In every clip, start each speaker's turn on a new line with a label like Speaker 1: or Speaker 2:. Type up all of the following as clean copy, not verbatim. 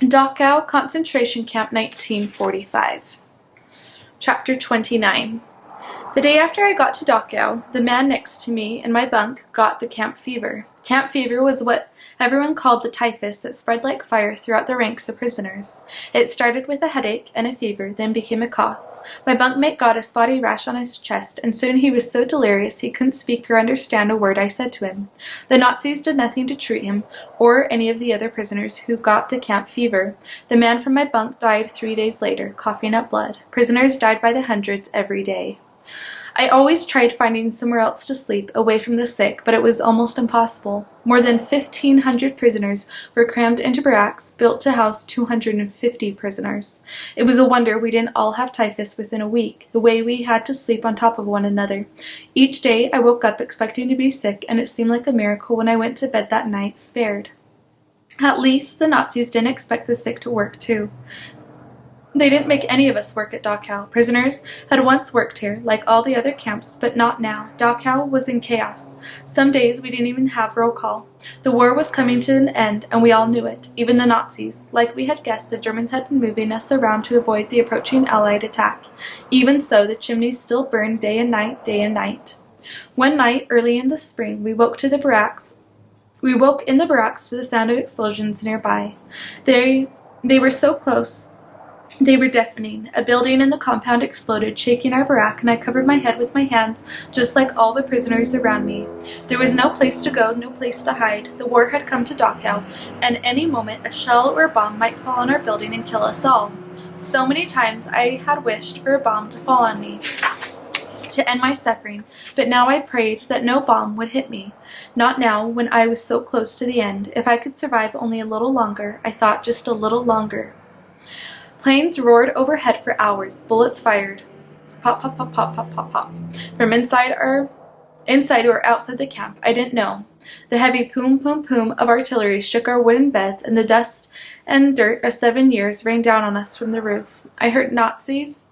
Speaker 1: Dachau Concentration Camp 1945. Chapter 29. The day after I got to Dachau, the man next to me in my bunk got the camp fever. Camp fever was what everyone called the typhus that spread like fire throughout the ranks of prisoners. It started with a headache and a fever, then became a cough. My bunkmate got a spotty rash on his chest, and soon he was so delirious he couldn't speak or understand a word I said to him. The Nazis did nothing to treat him, or any of the other prisoners who got the camp fever. The man from my bunk died 3 days later, coughing up blood. Prisoners died by the hundreds every day. I always tried finding somewhere else to sleep, away from the sick, but it was almost impossible. More than 1,500 prisoners were crammed into barracks built to house 250 prisoners. It was a wonder we didn't all have typhus within a week, the way we had to sleep on top of one another. Each day I woke up expecting to be sick, and it seemed like a miracle when I went to bed that night spared. At least the Nazis didn't expect the sick to work too. They didn't make any of us work at Dachau. Prisoners had once worked here, like all the other camps, but not now. Dachau was in chaos. Some days we didn't even have roll call. The war was coming to an end, and we all knew it, even the Nazis. Like we had guessed, the Germans had been moving us around to avoid the approaching Allied attack. Even so, the chimneys still burned day and night, day and night. One night, early in the spring, we woke in the barracks to the sound of explosions nearby. They were so close. They were deafening. A building in the compound exploded, shaking our barack, and I covered my head with my hands, just like all the prisoners around me. There was no place to go, no place to hide. The war had come to Dachau, and any moment a shell or a bomb might fall on our building and kill us all. So many times I had wished for a bomb to fall on me, to end my suffering, but now I prayed that no bomb would hit me. Not now, when I was so close to the end. If I could survive only a little longer, I thought, just a little longer. Planes roared overhead for hours. Bullets fired. Pop, pop, pop, pop, pop, pop, pop. From inside or outside the camp, I didn't know. The heavy poom, poom, poom of artillery shook our wooden beds, and the dust and dirt of 7 years rained down on us from the roof. I heard Nazis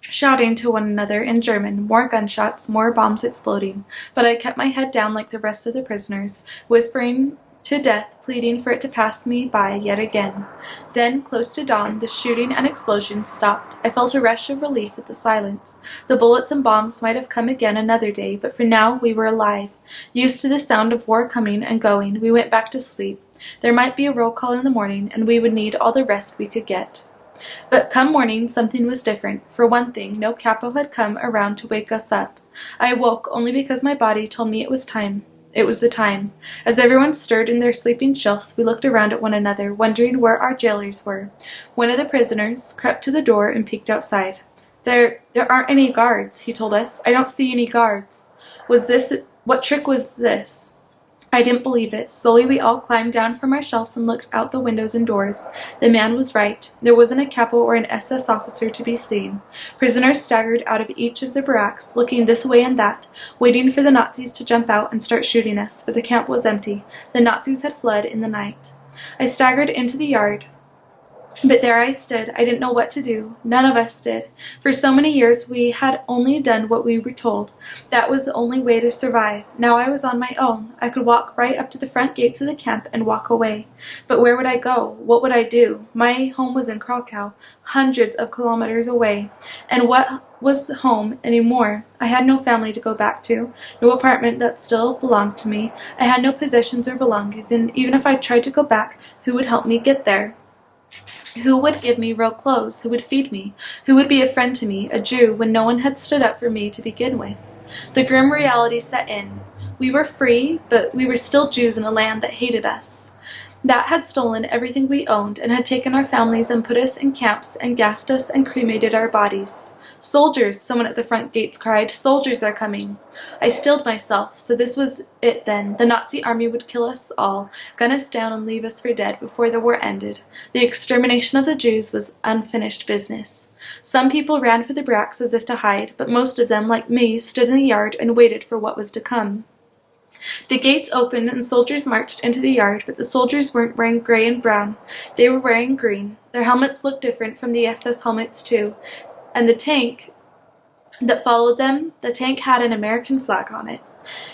Speaker 1: shouting to one another in German, more gunshots, more bombs exploding. But I kept my head down like the rest of the prisoners, whispering to death, pleading for it to pass me by yet again. Then, close to dawn, the shooting and explosions stopped. I felt a rush of relief at the silence. The bullets and bombs might have come again another day, but for now we were alive. Used to the sound of war coming and going, we went back to sleep. There might be a roll call in the morning, and we would need all the rest we could get. But come morning, something was different. For one thing, no capo had come around to wake us up. I awoke only because my body told me it was time. It was the time. As everyone stirred in their sleeping shelves, we looked around at one another, wondering where our jailers were. One of the prisoners crept to the door and peeked outside. There aren't any guards, he told us. I don't see any guards. What trick was this? I didn't believe it. Slowly we all climbed down from our shelves and looked out the windows and doors. The man was right. There wasn't a capo or an SS officer to be seen. Prisoners staggered out of each of the barracks, looking this way and that, waiting for the Nazis to jump out and start shooting us, but the camp was empty. The Nazis had fled in the night. I staggered into the yard. But there I stood. I didn't know what to do. None of us did. For so many years we had only done what we were told. That was the only way to survive. Now I was on my own. I could walk right up to the front gates of the camp and walk away. But where would I go? What would I do? My home was in Krakow, hundreds of kilometers away. And what was home anymore? I had no family to go back to, no apartment that still belonged to me. I had no possessions or belongings, and even if I tried to go back, who would help me get there? Who would give me real clothes? Who would feed me? Who would be a friend to me, a Jew, when no one had stood up for me to begin with? The grim reality set in. We were free, but we were still Jews in a land that hated us. That had stolen everything we owned and had taken our families and put us in camps and gassed us and cremated our bodies. Soldiers, someone at the front gates cried. Soldiers are coming. I stilled myself. So this was it then. The Nazi army would kill us all, gun us down and leave us for dead before the war ended. The extermination of the Jews was unfinished business. Some people ran for the barracks as if to hide, but most of them, like me, stood in the yard and waited for what was to come. The gates opened and soldiers marched into the yard, but the soldiers weren't wearing gray and brown. They were wearing green. Their helmets looked different from the SS helmets too, and the tank that followed them, the tank had an American flag on it.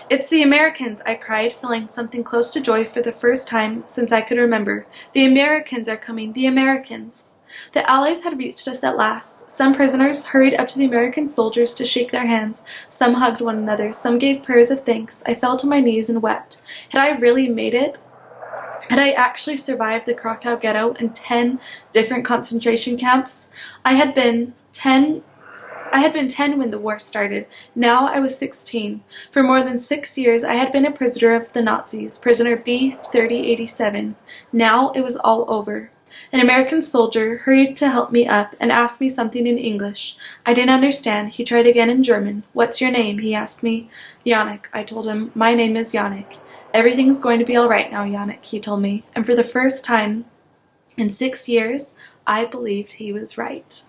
Speaker 1: "It's the Americans," I cried, feeling something close to joy for the first time since I could remember. "The Americans are coming, the Americans!" The Allies had reached us at last. Some prisoners hurried up to the American soldiers to shake their hands. Some hugged one another. Some gave prayers of thanks. I fell to my knees and wept. Had I really made it? Had I actually survived the Krakow ghetto and 10 different concentration camps? I had been 10 when the war started. Now I was 16. For more than 6 years I had been a prisoner of the Nazis, prisoner B-3087. Now it was all over. An American soldier hurried to help me up and asked me something in English. I didn't understand. He tried again in German. "What's your name?" he asked me. "Yannick," I told him. "My name is Yannick." "Everything's going to be all right now, Yannick," he told me. And for the first time in 6 years, I believed he was right.